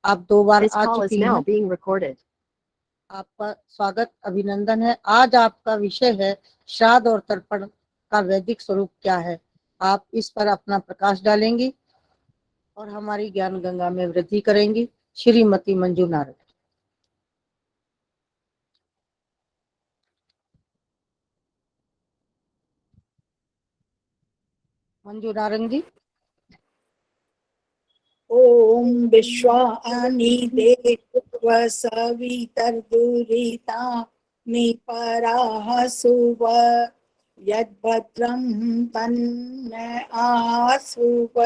आप 2 बार This uh call is चुकी now हैं। being recorded. आपका स्वागत अभिनंदन है। आज आपका विषय है श्राद्ध और तर्पण का वैदिक स्वरूप क्या है। आप इस पर अपना प्रकाश डालेंगी और हमारी ज्ञान गंगा में वृद्धि करेंगी। श्रीमती मंजू नारंग। मंजू नारंग जी। ओम विश्वानि देव सवितर्दुरिता निपराः सुव यद्भद्रं तन्न आसुव।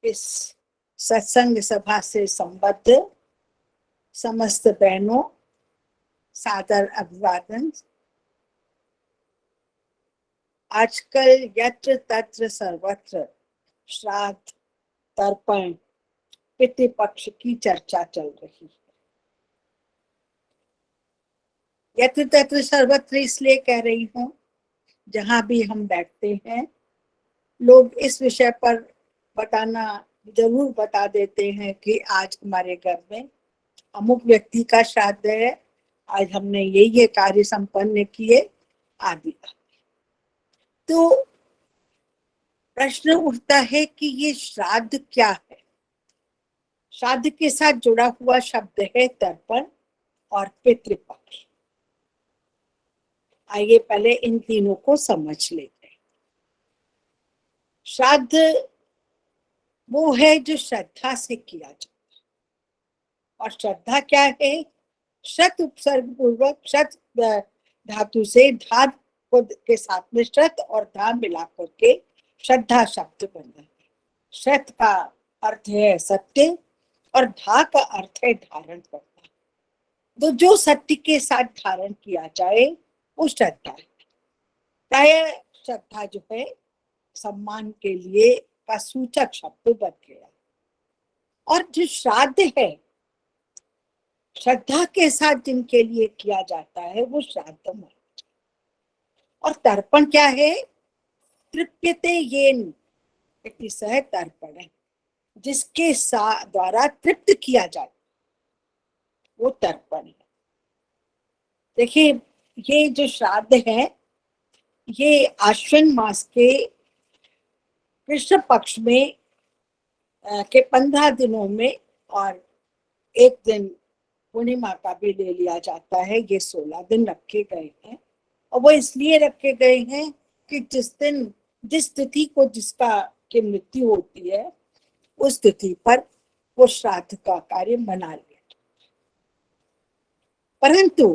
इस सत्संग सभा से संबद्ध समस्त बहनों सादर अभिवादन। आजकल यत्र तत्र सर्वत्र श्राद्ध, तर्पण, पितृपक्ष की चर्चा चल रही है। यत्र तत्र सर्वत्र इसलिए कह रही हूँ, जहां भी हम बैठते हैं लोग इस विषय पर बताना जरूर बता देते हैं कि आज हमारे घर में अमुक व्यक्ति का श्राद्ध है, आज हमने ये कार्य संपन्न किए आदि। तो प्रश्न उठता है कि ये श्राद्ध क्या है। श्राद्ध के साथ जुड़ा हुआ शब्द है तर्पण और पितृपक्ष। आइए पहले इन तीनों को समझ लेते हैं। श्राद्ध वो है जो श्रद्धा से किया जाता है। और श्रद्धा क्या है? शत उपसर्ग पूर्वक शत धातु से धा के साथ में शत और धा मिलाकर के श्रद्धा शब्द बना है। शत का अर्थ है सत्य और धा का अर्थ है धारण करना। तो जो सत्य के साथ धारण किया जाए वो श्रद्धा है। प्राय श्रद्धा जो है सम्मान के लिए का सूचक शब्द बन गया। और जो श्राद्ध है श्रद्धा के साथ जिनके लिए किया जाता है वो श्राद्ध माना। और तर्पण क्या है? तृप्यते येन इति सह तर्पण है, जिसके द्वारा तृप्त किया जाए वो तर्पण है। देखिए ये जो श्राद्ध है ये आश्विन मास के कृष्ण पक्ष में के 15 दिनों में और एक दिन पूर्णिमा का भी ले लिया जाता है। ये 16 दिन रखे गए हैं और वो इसलिए रखे गए हैं कि जिस दिन जिस तिथि को जिसका की मृत्यु होती है उस तिथि पर वो श्राद्ध का कार्य मना लिया। परंतु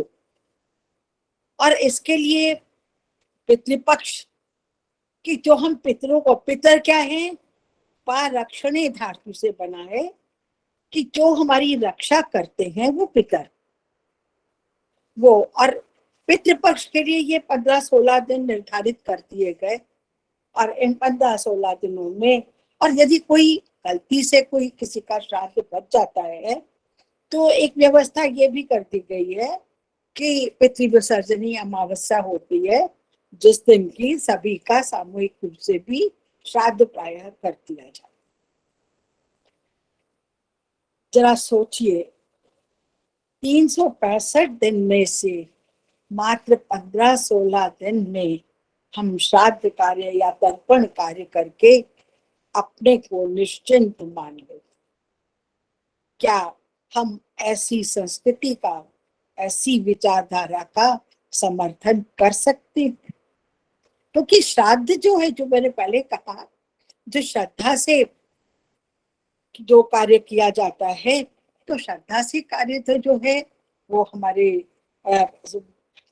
और इसके लिए पितृपक्ष कि जो हम पितरों को, पितर क्या है? पारक्षणे धातु से बना है कि जो हमारी रक्षा करते हैं वो पितर वो। और पितृपक्ष के लिए ये 15-16 दिन निर्धारित कर दिए गए। और इन 15-16 दिनों में और यदि कोई गलती से कोई किसी का श्राद्ध बच जाता है तो एक व्यवस्था ये भी कर दी गई है कि पितृ विसर्जनी अमावस्या होती है जिस दिन की सभी का सामूहिक रूप से भी श्राद्ध प्रायः कर दिया जाए। जरा सोचिए 365 दिन में से मात्र 15-16 दिन में हम श्राद्ध कार्य या तर्पण कार्य करके अपने को निश्चिंत मान लेते। क्या हम ऐसी संस्कृति का, ऐसी विचारधारा का समर्थन कर सकते हैं? क्योंकि श्राद्ध जो है, जो मैंने पहले कहा, जो श्रद्धा से जो कार्य किया जाता है, तो श्रद्धा से कार्य तो जो है वो हमारे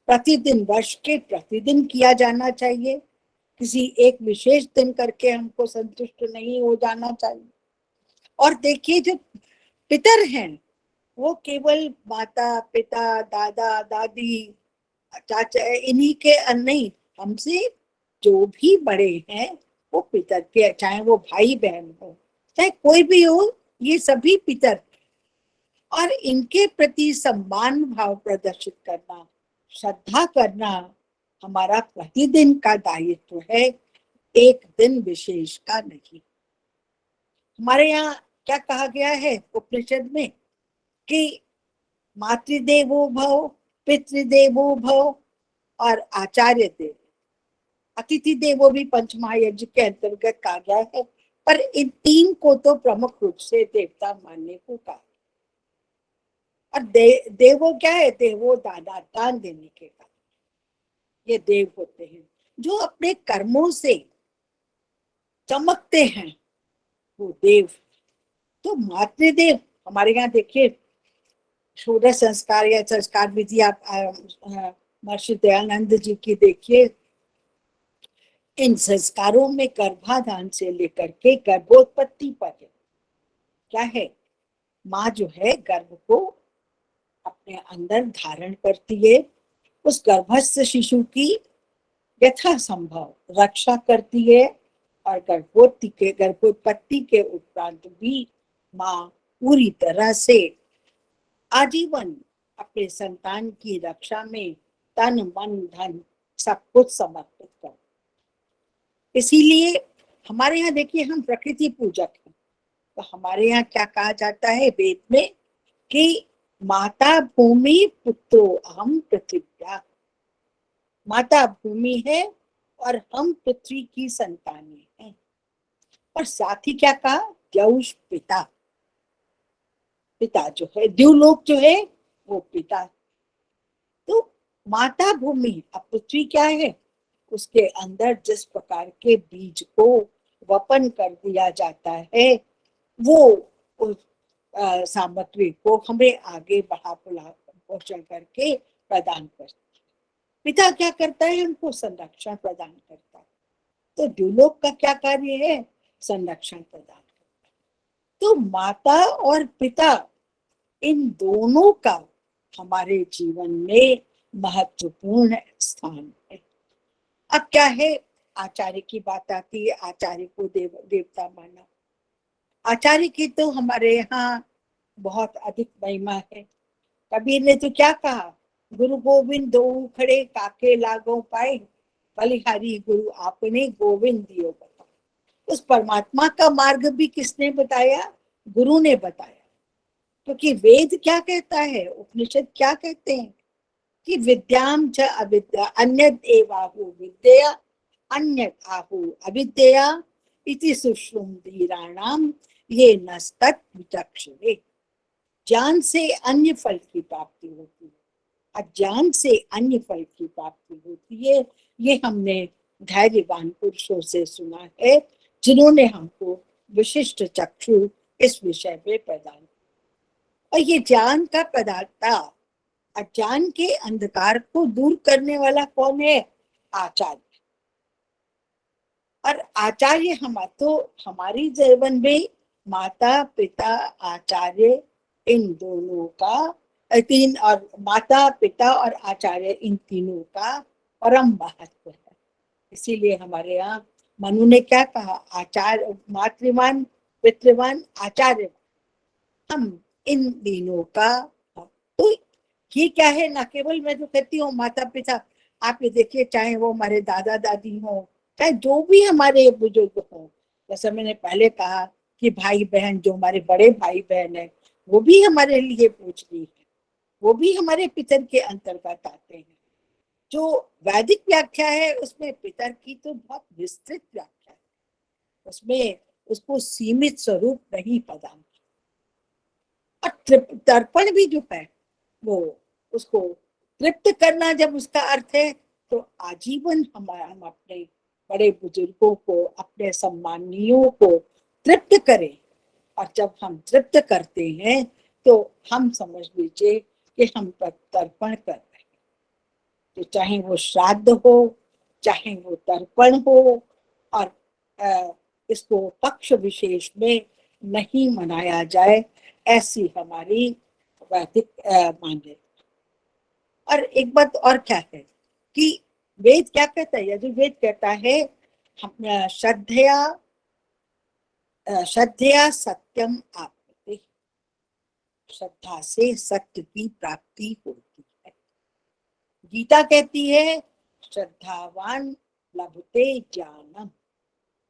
प्रतिदिन, वर्ष के प्रतिदिन किया जाना चाहिए। किसी एक विशेष दिन करके हमको संतुष्ट नहीं हो जाना चाहिए। और देखिए जो पितर हैं वो केवल माता पिता, दादा दादी, चाचा, इन्हीं के नहीं, हमसे जो भी बड़े हैं वो पितर के, चाहे वो भाई बहन हो, चाहे कोई भी हो, ये सभी पितर। और इनके प्रति सम्मान भाव प्रदर्शित करना, श्रद्धा करना हमारा प्रतिदिन का दायित्व है, एक दिन विशेष का नहीं। हमारे यहाँ क्या कहा गया है उपनिषद में कि मातृदेवो भव, पितृदेवो भव और आचार्य देव, अतिथि देवो भी पंचमहायज्ञ के अंतर्गत कहा गया है। पर इन तीन को तो प्रमुख रूप से देवता मानने को कहा। और देवो क्या है? देवो दादा, दान देने के कारण ये देव होते हैं, जो अपने कर्मों से चमकते हैं, वो देव। तो मातृदेव हमारे यहाँ देखिए, सूर्य संस्कार या संस्कार विधि आप महर्षि दयानंद जी की देखिए, इन संस्कारों में गर्भाधान से लेकर के गर्भोत्पत्ति पर है। क्या है? माँ जो है गर्भ को अपने अंदर धारण करती है, उस गर्भस्थ शिशु की यथासंभव रक्षा करती है, और गर्भोत्पत्ति के उपरांत भी माँ पूरी तरह से आजीवन अपने संतान की रक्षा में तन मन धन सब कुछ समर्पित कर। इसीलिए हमारे यहाँ देखिए, हम प्रकृति पूजक हैं, तो हमारे यहाँ क्या कहा जाता है वेद में कि माता भूमि पुत्रो अहम पृथिव्या। माता भूमि है और हम पृथ्वी की संतानें हैं। और साथ ही क्या कहा? द्यौष पिता, पिता जो है द्युलोक जो है वो पिता। तो माता भूमि, अब पृथ्वी क्या है? उसके अंदर जिस प्रकार के बीज को वपन कर दिया जाता है, वो उस सामग्री को हमें आगे पहुंचा करके प्रदान करती है। पिता क्या करता है? उनको संरक्षण प्रदान करता है। तो द्युलोक का क्या कार्य है? संरक्षण प्रदान करता है। तो माता और पिता, इन दोनों का हमारे जीवन में महत्वपूर्ण स्थान है। अब क्या है? आचार्य की बात आती है। आचार्य को देवता माना। आचार्य की तो हमारे यहाँ बहुत अधिक महिमा है। कबीर ने तो क्या कहा? गुरु गोविंद दो खड़े, काके लागो पाए, बलिहारी गुरु आपने गोविंद दियो बता। उस परमात्मा का मार्ग भी किसने बताया? गुरु ने बताया। क्योंकि वेद क्या कहता है, उपनिषद क्या कहते हैं कि विद्याम च अविद्या अन्यद एवाहु विद्या अन्यद आहु अविद्या इति सुश्रुम धीराणाम ये नस्तत् विचक्षणे। ज्ञान से अन्य फल की प्राप्ति होती है, अज्ञान से अन्य फल की प्राप्ति होती है। ये हमने धैर्यवान पुरुषों से सुना है, जिन्होंने हमको विशिष्ट चक्षु इस विषय में प्रदान किया। और ये ज्ञान का प्रदाता, अज्ञान के अंधकार को दूर करने वाला कौन है? आचार्य। और आचार्य हमारी जीवन में माता पिता आचार्य, इन दोनों का तीन, और माता पिता और आचार्य, इन तीनों का परम महत्व है। इसीलिए हमारे यहाँ मनु ने क्या कहा? आचार्य मातृवान पितृवान आचार्य, हम इन तीनों का। तो ये क्या है? ना केवल मैं जो कहती हूँ माता पिता, आप ये देखिए, चाहे वो हमारे दादा दादी हो, चाहे जो भी हमारे बुजुर्ग हो, जैसे मैंने पहले कहा कि भाई बहन, जो हमारे बड़े भाई बहन है, वो भी हमारे लिए पूजनीय है, वो भी हमारे पितर के अंतर्गत आते हैं। जो वैदिक व्याख्या है उसमें पितर की तो बहुत विस्तृत व्याख्या है, उसमें उसको सीमित स्वरूप नहीं प्रदान किया। और तर्पण भी जो है वो उसको तृप्त करना, जब उसका अर्थ है तो आजीवन हम अपने बड़े बुजुर्गों को, अपने सम्मानियों को तृप्त करें। और जब हम तृप्त करते हैं तो हम समझ लीजिए कि हम तर्पण कर रहे हैं। तो चाहे वो श्राद्ध हो, चाहे वो तर्पण हो, और इसको पक्ष विशेष में नहीं मनाया जाए, ऐसी हमारी वैदिक मान्यता। और एक बात और क्या है कि वेद क्या कहता है? यजुर्वेद कहता है हम श्रद्धया सत्यम आपते, श्रद्धा से सत्य की प्राप्ति होती है। गीता कहती है श्रद्धावान लभते ज्ञानम।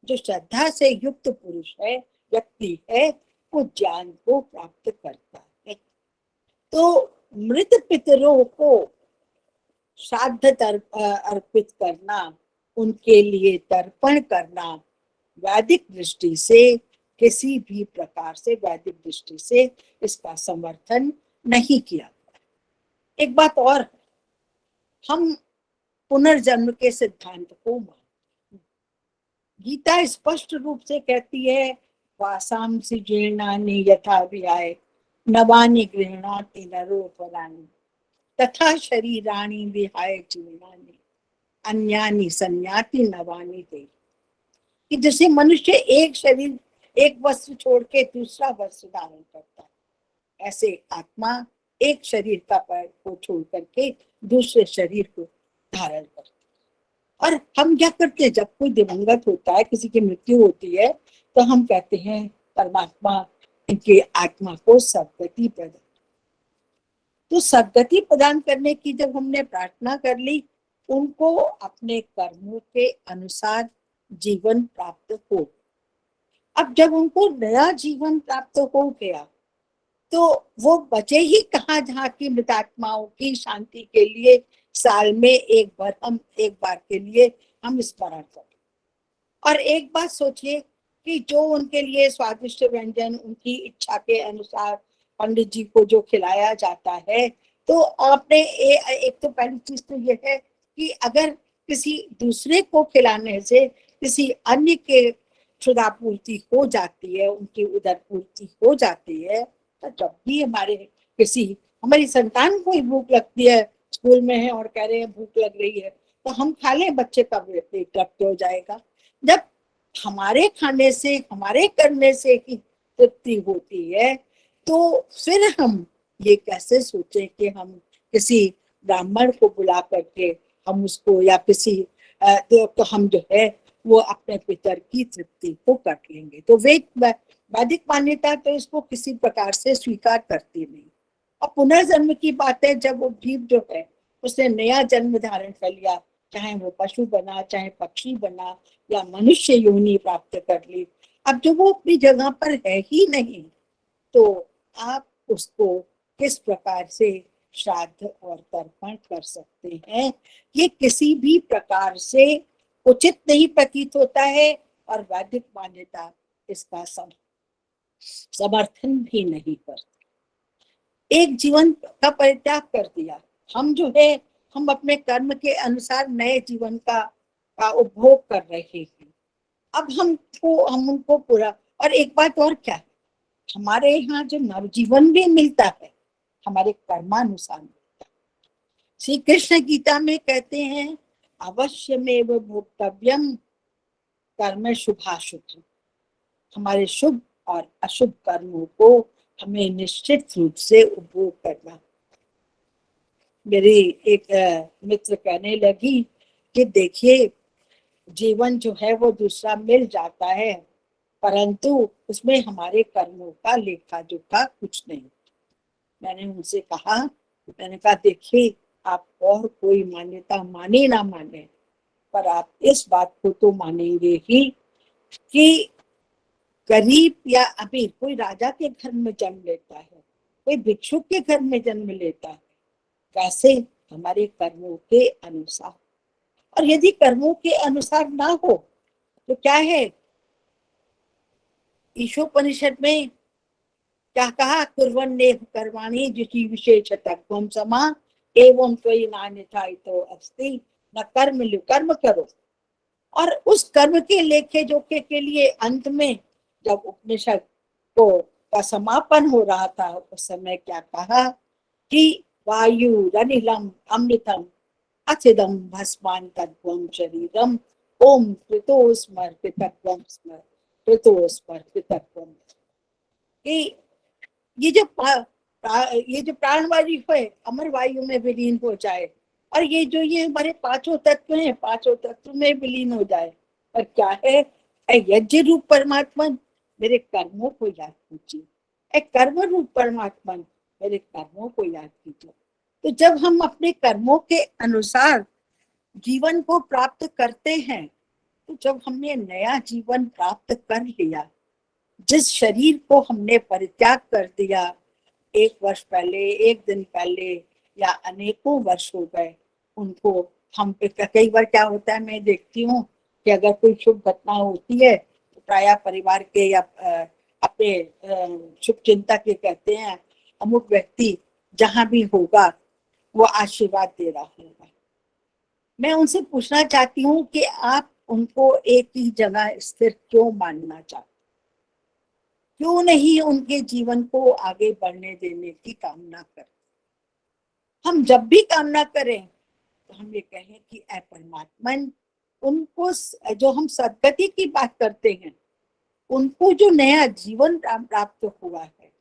जो श्रद्धा से युक्त पुरुष है, व्यक्ति है, को ज्ञान को प्राप्त करता है। तो मृत पितरों को श्राद्ध अर्पित करना, उनके लिए तर्पण करना वैदिक दृष्टि से, किसी भी प्रकार से वैदिक दृष्टि से इसका समर्थन नहीं किया। एक बात और, हम पुनर्जन्म के सिद्धांत को मानते। गीता स्पष्ट रूप से कहती है, वासांसि जीर्णानि यथा विहाय नवानि गृह्णाति नरोपराणि तथा शरीराणि विहाय जीर्णानि अन्यानि संयाति नवानि ते। कि जैसे मनुष्य एक शरीर, एक वस्त्र छोड़ के दूसरा वस्त्र धारण करता है, ऐसे आत्मा एक शरीर का को छोड़ करके दूसरे शरीर को धारण करता है। और हम क्या करते हैं, जब कोई दिवंगत होता है, किसी की मृत्यु होती है, तो हम कहते हैं परमात्मा इनकी आत्मा को सद्गति प्रदान। तो सद्गति प्रदान करने की जब हमने प्रार्थना कर ली, उनको अपने कर्मों के अनुसार जीवन प्राप्त हो। अब जब उनको नया जीवन प्राप्त हो गया, तो वो बचे ही कहाँ जहाँ की मृतात्माओं की शांति के लिए साल में एक बार के लिए हम स्मरण करें। और एक बात सोचिए कि जो उनके लिए स्वादिष्ट व्यंजन उनकी इच्छा के अनुसार पंडित जी को जो खिलाया जाता है, तो आपने एक तो पहली चीज तो ये है कि अगर किसी दूसरे को खिलाने से किसी अन्य के क्षुधा पूर्ति हो जाती है, उनकी उदर पूर्ति हो जाती है, तो जब भी हमारी संतान को भूख लगती है, स्कूल में है और कह रहे हैं भूख लग रही है, तो हम खा लें, बच्चे का पेट रक्त हो जाएगा। जब हमारे खाने से, हमारे करने से ही तृप्ति होती है, तो फिर हम ये कैसे सोचें कि हम किसी ब्राह्मण को बुला करके हम उसको, या किसी तो हम जो है वो अपने पितर की तृप्ति को कर लेंगे। तो वैदिक मान्यता तो इसको किसी प्रकार से स्वीकार करती नहीं। और पुनर्जन्म की बात है, जब वो जीव जो है उसने नया जन्म धारण कर लिया, चाहे वो पशु बना, चाहे पक्षी बना, या मनुष्य योनि प्राप्त कर ली, अब जो वो अपनी जगह पर है ही नहीं, तो आप उसको किस प्रकार से श्राद्ध और तर्पण कर सकते हैं? ये किसी भी प्रकार से उचित नहीं प्रतीत होता है, और वैदिक मान्यता इसका समर्थन भी नहीं करती। एक जीवन का परित्याग कर दिया, हम जो है हम अपने कर्म के अनुसार नए जीवन का उपभोग कर रहे हैं। अब हम उनको पूरा, और एक बात और क्या है, हमारे यहाँ जो नवजीवन भी मिलता है हमारे कर्मानुसार मिलता है। श्री कृष्ण गीता में कहते हैं, अवश्यमेव भोक्तव्यम कर्म शुभाशुभ। हमारे शुभ और अशुभ कर्मों को हमें निश्चित रूप से उपभोग करना। मेरी एक मित्र कहने लगी कि देखिए, जीवन जो है वो दूसरा मिल जाता है, परंतु उसमें हमारे कर्मों का लेखा जोखा कुछ नहीं। मैंने उनसे कहा, देखिए, आप और कोई मान्यता माने ना माने, पर आप इस बात को तो मानेंगे ही कि गरीब या अमीर, कोई राजा के घर में जन्म लेता है, कोई भिक्षुक के घर में जन्म लेता है, कैसे हमारे कर्मों के अनुसार। और यदि कर्मों के अनुसार ना हो तो क्या है, ईशोपनिषद में क्या कहा, कुर्वन्नेह कर्माणि जुषि विशेषतत्वं समा एवं त्वयि नान्यथा इतो अस्ति न कर्म लियो, कर्म करो। और उस कर्म के लेखे जोखे के लिए अंत में जब उपनिषद का समापन हो रहा था, उस समय क्या कहा कि वायु रनिलम अमृतम अचिदम भस्मान तत्वं शरीरम ओम कृतोस्मर्पितत्वं स्मर कृतोस्मर्पितत्वं। कि ये जो प्राणवायु है अमर वायु में विलीन हो जाए, और ये हमारे पांचों तत्व हैं, पांचों तत्व में विलीन हो जाए। और क्या है, यज्ञ रूप परमात्मा मेरे कर्मों को याद कीजिए, कर्म रूप परमात्मा मेरे कर्मों को याद कीजिए। तो जब हम अपने कर्मों के अनुसार जीवन को प्राप्त करते हैं, तो जब हमने नया जीवन प्राप्त कर लिया, जिस शरीर को हमने परित्याग कर दिया 1 वर्ष पहले, 1 दिन पहले या अनेकों वर्ष हो गए, उनको हम पे कई बार क्या होता है, मैं देखती हूँ कि अगर कोई शुभ घटना होती है तो प्राय परिवार के या अपने शुभ चिंतक के कहते हैं अमुक व्यक्ति जहां भी होगा वो आशीर्वाद दे रहा होगा। मैं उनसे पूछना चाहती हूँ कि आप उनको एक ही जगह स्थिर क्यों मानना चाहते, क्यों नहीं उनके जीवन को आगे बढ़ने देने की कामना करें। हम जब भी कामना करें तो हम ये कहें कि ऐ परमात्मा, उनको जो हम सदगति की बात करते हैं, उनको जो नया जीवन प्राप्त हुआ है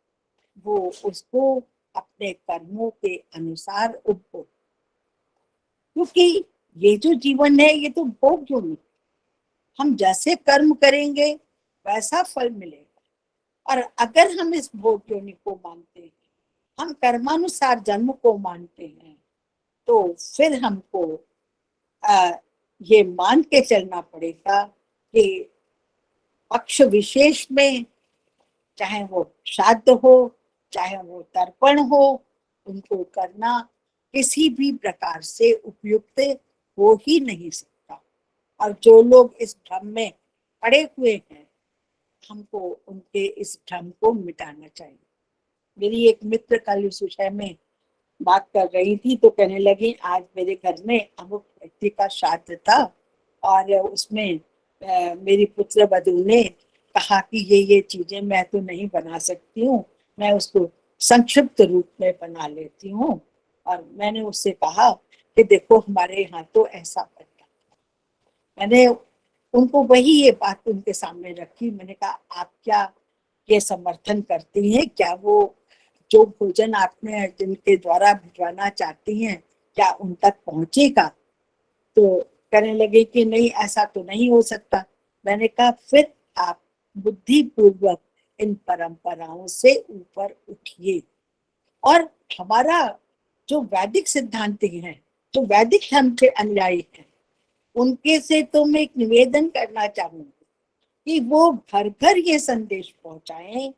वो उसको अपने कर्मों के अनुसार उपभोग, क्योंकि ये जो जीवन है ये तो भोग योनि, हम जैसे कर्म करेंगे वैसा फल मिलेगा। और अगर हम इस भोग योनि को मानते हैं, हम कर्मानुसार जन्म को मानते हैं, तो फिर हमको ये मान के चलना पड़ेगा कि पक्ष विशेष में, चाहे वो श्राद्ध हो चाहे वो तर्पण हो, उनको करना किसी भी प्रकार से उपयुक्त हो ही नहीं सकता। और जो लोग इस भ्रम में पड़े हुए हैं, हमको उनके इस भ्रम को मिटाना चाहिए। मेरी एक मित्र कल इस विषय में बात कर रही थी तो कहने लगी आज मेरे घर में अमुक व्यक्ति का श्राद्ध था और उसमें मेरी पुत्र वधू ने कहा कि ये चीजें मैं तो नहीं बना सकती हूँ, मैं उसको संक्षिप्त रूप में बना लेती हूँ। और मैंने उससे कहा कि देखो हमारे यहाँ तो ऐसा बनता। मैंने उनको वही ये बात उनके सामने रखी। मैंने कहा आप क्या ये समर्थन करती हैं, क्या वो जो भोजन आपने जिनके द्वारा भिजवाना चाहती हैं क्या उन तक पहुंचेगा? तो कहने लगे कि नहीं ऐसा तो नहीं हो सकता। मैंने कहा फिर आप बुद्धि पूर्वक इन परंपराओं से ऊपर उठिए। और हमारा जो वैदिक सिद्धांत हैं, जो वैदिक धर्म के अनुयायी हैं, उनके से तो मैं एक निवेदन करना चाहूंगी कि वो घर घर ये संदेश पहुंचाएं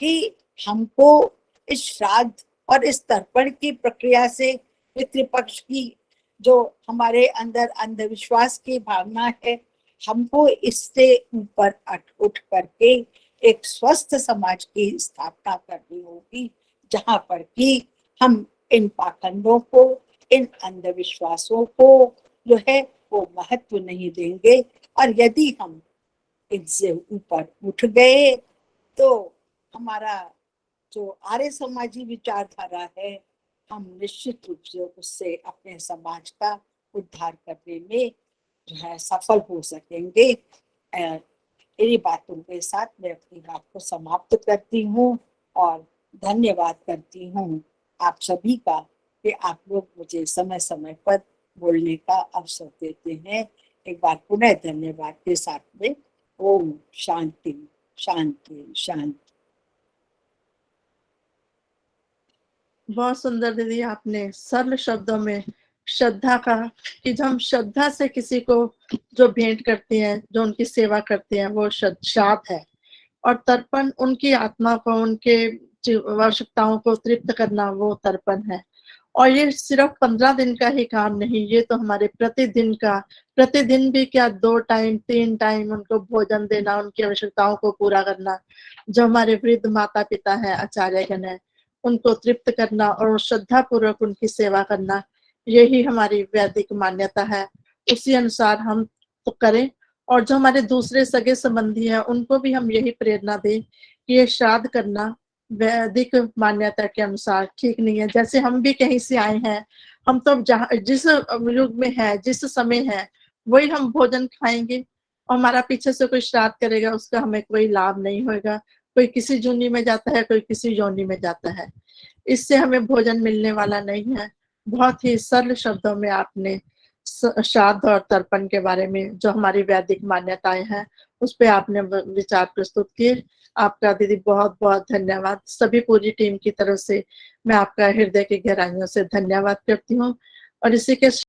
कि हमको इस श्राद्ध और इस तर्पण की प्रक्रिया से पितृपक्ष की जो हमारे अंदर अंधविश्वास की भावना है, हमको इससे ऊपर उठ करके एक स्वस्थ समाज की स्थापना करनी होगी, जहां पर कि हम इन पाखंडों को, इन अंधविश्वासों को जो है वो महत्व नहीं देंगे। और यदि हम इनसे ऊपर उठ गए तो हमारा जो आर्य समाजी विचारधारा है, हम निश्चित रूप से उससे अपने समाज का उद्धार करने में जो है सफल हो सकेंगे। इन्हीं बातों के साथ मैं अपनी बात को समाप्त करती हूँ और धन्यवाद करती हूँ आप सभी का कि आप लोग मुझे समय समय पर बोलने का अवसर देते हैं। एक बार पुनः धन्यवाद के साथ में ओम शांति शांति शांति। बहुत सुंदर दीदी, आपने सरल शब्दों में श्रद्धा का, कि जब हम श्रद्धा से किसी को जो भेंट करते हैं, जो उनकी सेवा करते हैं, वो श्राद्ध है। और तर्पण उनकी आत्मा को, उनके आवश्यकताओं को तृप्त करना, वो तर्पण है। और ये सिर्फ 15 दिन का ही काम नहीं, ये तो हमारे प्रतिदिन का, प्रतिदिन भी क्या 2 टाइम 3 टाइम उनको भोजन देना, उनकी आवश्यकताओं को पूरा करना। जो हमारे वृद्ध माता पिता हैं, आचार्यगण है, उनको तृप्त करना और श्रद्धा पूर्वक उनकी सेवा करना, यही हमारी वैदिक मान्यता है। उसी अनुसार हम तो करें। और जो हमारे दूसरे सगे संबंधी हैं, उनको भी हम यही प्रेरणा दें कि ये श्राद्ध करना वैदिक मान्यता के अनुसार ठीक नहीं है। जैसे हम भी कहीं से आए हैं, हम तो जहाँ जिस युग में है, जिस समय है, वही हम भोजन खाएंगे। और हमारा पीछे से कोई श्राद्ध करेगा, उसका हमें कोई लाभ नहीं होगा। कोई किसी योनि में जाता है, कोई किसी योनि में जाता है, इससे हमें भोजन मिलने वाला नहीं है। बहुत ही सरल शब्दों में आपने श्राद्ध और तर्पण के बारे में जो हमारी वैदिक मान्यताएं हैं, उस पे आपने विचार प्रस्तुत किए। आपका दीदी बहुत बहुत धन्यवाद। सभी पूरी टीम की तरफ से मैं आपका हृदय की गहराइयों से धन्यवाद करती हूँ। और इसी के